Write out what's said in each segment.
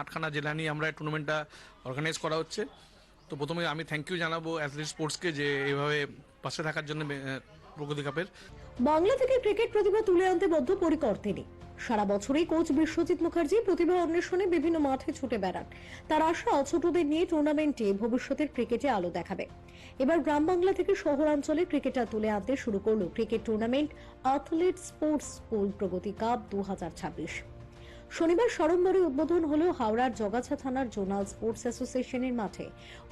আটখানা জেলা নিয়ে আমরা টুর্নামেন্টটা অর্গানাইজ করা হচ্ছে। তো প্রথমে আমি থ্যাংক ইউ জানাবো অ্যাথলেটিক স্পোর্টসকে যে এভাবে পাশে থাকার জন্য প্রগতি কাপের। বাংলা থেকে ক্রিকেট প্রতিভা তুলে আনতে বদ্ধপরিকর তিনি। সারা বছরই কোচ বিশ্বজিৎ মুখার্জি প্রতিভা অন্বেষণে বিভিন্ন মাঠে ছুটে বেড়ান। তার আশা ছোটদের নিয়ে টুর্নামেন্টে ভবিষ্যতের ক্রিকেটে আলো দেখাবে। এবার গ্রাম বাংলা থেকে শহরাঞ্চলে ক্রিকেটার তুলে আনতে শুরু করলো cricket tournament athlete sports school প্রগতি কাপ 2026। শনিবার সড়ম্বরে উদ্বোধন হলো হাওড়ার জগাছা থানার জোনাল স্পোর্টস অ্যাসোসিয়েশনের মাঠে।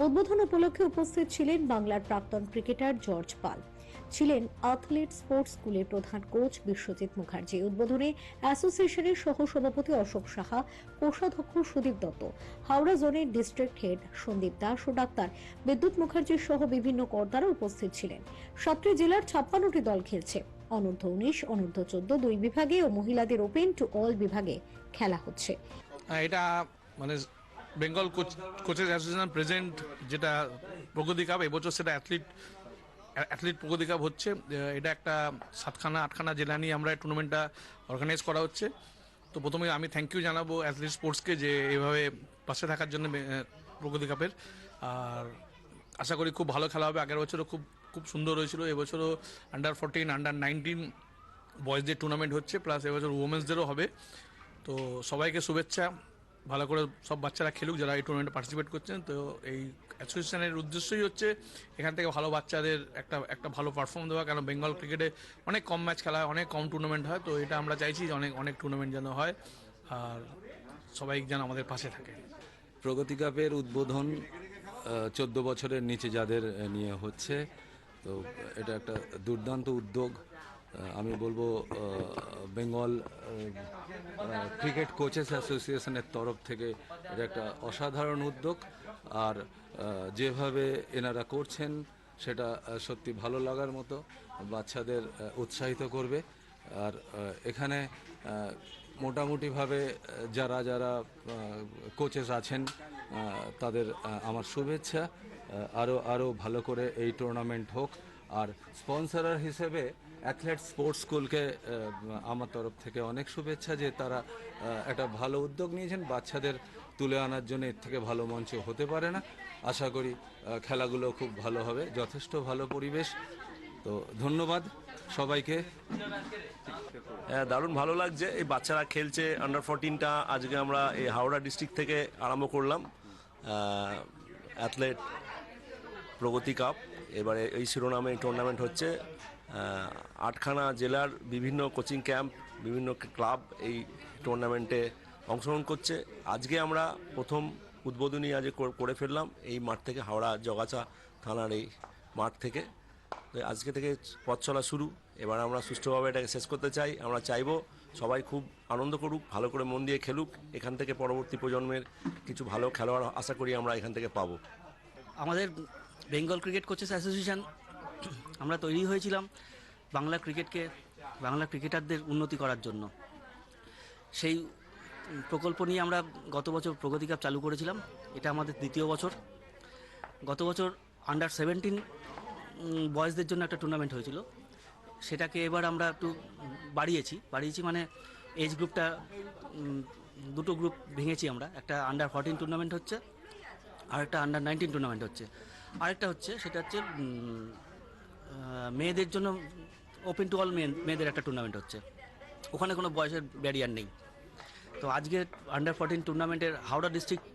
উদ্বোধন উপলক্ষে উপস্থিত ছিলেন বাংলার প্রাক্তন ক্রিকেটার জর্জ পাল, ছিলেন অ্যাথলেট স্পোর্টস স্কুলের প্রধান কোচ বিশ্বজিৎ মুখার্জি। উদ্বোধনে অ্যাসোসিয়েশনের সহ সভাপতি অশোক সাহা, কোষাধ্যক্ষ সুদীপ দত্ত, হাওড়া জোনের ডিস্ট্রিক্ট হেড সন্দীপ দাস ও ডাক্তার বিদ্যুৎ মুখার্জি সহ বিভিন্ন কর্তারা উপস্থিত ছিলেন। 7টি জেলার 56টি দল খেলছে। অনূর্ধ্ব 19, অনূর্ধ্ব 14 দুই বিভাগে ও মহিলাদের ওপেন টু অল বিভাগে খেলা হচ্ছে। এটা মানে বেঙ্গল কোচেস অ্যাসোসিয়েশন প্রেজেন্ট যেটা প্রগতি কাপ, এবছর সেটা অ্যাথলিট প্রগতি কাপ হচ্ছে। এটা একটা 7-8খানা জেলা নিয়ে আমরা টুর্নামেন্টটা অর্গানাইজ করা হচ্ছে। তো প্রথমে আমি থ্যাংক ইউ জানাবো অ্যাথলেটিক স্পোর্টসকে যে এভাবে পাশে থাকার জন্য প্রগতি কাপের। আর আশা করি খুব ভালো খেলা হবে। আগের বছরও খুব সুন্দর হয়েছিল। এবছরও আন্ডার 14, আন্ডার 19 বয়েজদের টুর্নামেন্ট হচ্ছে, প্লাস এবছর উমেন্সদেরও হবে। তো সবাইকে শুভেচ্ছা, ভালো করে সব বাচ্চারা খেলুক যারা এই টুর্নামেন্টে পার্টিসিপেট করছেন। তো এই অ্যাসোসিয়েশনের উদ্দেশ্যই হচ্ছে এখান থেকে ভালো বাচ্চাদের একটা ভালো পারফর্ম দেওয়া, কারণ বেঙ্গল ক্রিকেটে অনেক কম ম্যাচ খেলা হয়, অনেক কম টুর্নামেন্ট হয়। তো এটা আমরা চাইছি যে অনেক টুর্নামেন্ট যেন হয় আর সবাই যেন আমাদের পাশে থাকে। প্রগতি কাপের উদ্বোধন 14 বছরের নিচে যাদের নিয়ে হচ্ছে, তো এটা একটা দুর্দান্ত উদ্যোগ। আমি বলবো বেঙ্গল ক্রিকেট কোচেস অ্যাসোসিয়েশনের তরফ থেকে এটা একটা অসাধারণ উদ্যোগ। আর যেভাবে এনারা করছেন সেটা সত্যি ভালো লাগার মতো, বাচ্চাদের উৎসাহিত করবে। আর এখানে মোটামুটিভাবে যারা যারা কোচেস আছেন তাদের আমার শুভেচ্ছা। আরও ভালো করে এই টুর্নামেন্ট হোক। আর স্পন্সরার হিসেবে অ্যাথলেট স্পোর্টস স্কুলকে আমার তরফ থেকে অনেক শুভেচ্ছা যে তারা একটা ভালো উদ্যোগ নিয়েছেন। বাচ্চাদের তুলে আনার জন্য এর থেকে ভালো মঞ্চ হতে পারে না। আশা করি খেলাগুলো খুব ভালো হবে, যথেষ্ট ভালো পরিবেশ। তো ধন্যবাদ সবাইকে। হ্যাঁ, দারুণ ভালো লাগছে। এই বাচ্চারা খেলছে আন্ডার 14টা। আজকে আমরা এই হাওড়া ডিস্ট্রিক্ট থেকে আরম্ভ করলাম অ্যাথলেট প্রগতি কাপ। এবারে এই শিরোনামে টুর্নামেন্ট হচ্ছে। 8খানা জেলার বিভিন্ন কোচিং ক্যাম্প, বিভিন্ন ক্লাব এই টুর্নামেন্টে অংশগ্রহণ করছে। আজকে আমরা প্রথম উদ্বোধনী করে ফেললাম এই মাঠ থেকে, হাওড়া জগাছা থানার এই মাঠ থেকে। তো আজকে থেকে পথ চলা শুরু। এবার আমরা সুষ্ঠুভাবে এটাকে শেষ করতে চাই। আমরা চাইবো সবাই খুব আনন্দ করুক, ভালো করে মন দিয়ে খেলুক। এখান থেকে পরবর্তী প্রজন্মের কিছু ভালো খেলোয়াড় আশা করি আমরা এখান থেকে পাবো। আমাদের বেঙ্গল ক্রিকেট কোচেস অ্যাসোসিয়েশন আমরা তৈরি হয়েছিলাম বাংলা ক্রিকেটারদের উন্নতি করার জন্য। সেই প্রকল্প নিয়ে আমরা গত বছর প্রগতি কাপ চালু করেছিলাম। এটা আমাদের দ্বিতীয় বছর। গত বছর আন্ডার 17 বয়েজদের জন্য একটা টুর্নামেন্ট হয়েছিল, সেটাকে এবার আমরা একটু বাড়িয়েছি মানে এজ গ্রুপটা দুটো গ্রুপ ভেঙেছি আমরা। একটা আন্ডার 14 টুর্নামেন্ট হচ্ছে, আর একটা আন্ডার 19 টুর্নামেন্ট হচ্ছে। আরেকটা হচ্ছে সেটা হচ্ছে মেয়েদের জন্য ওপেন টু অল মেয়েদের একটা টুর্নামেন্ট হচ্ছে। ওখানে কোনো বয়সের ব্যারিয়ার নেই। তো আজকে আন্ডার 14 টুর্নামেন্টের হাওড়া ডিস্ট্রিক্ট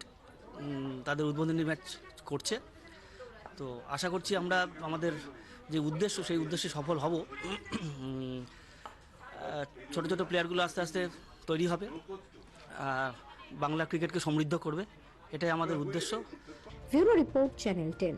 তাদের উদ্বোধনী ম্যাচ করছে। তো আশা করছি আমরা আমাদের যে উদ্দেশ্য সেই উদ্দেশ্যে সফল হব। ছোট ছোট প্লেয়ারগুলো আস্তে আস্তে তৈরি হবে, বাংলা ক্রিকেটকে সমৃদ্ধ করবে, এটাই আমাদের উদ্দেশ্য। Bureau report, channel 10।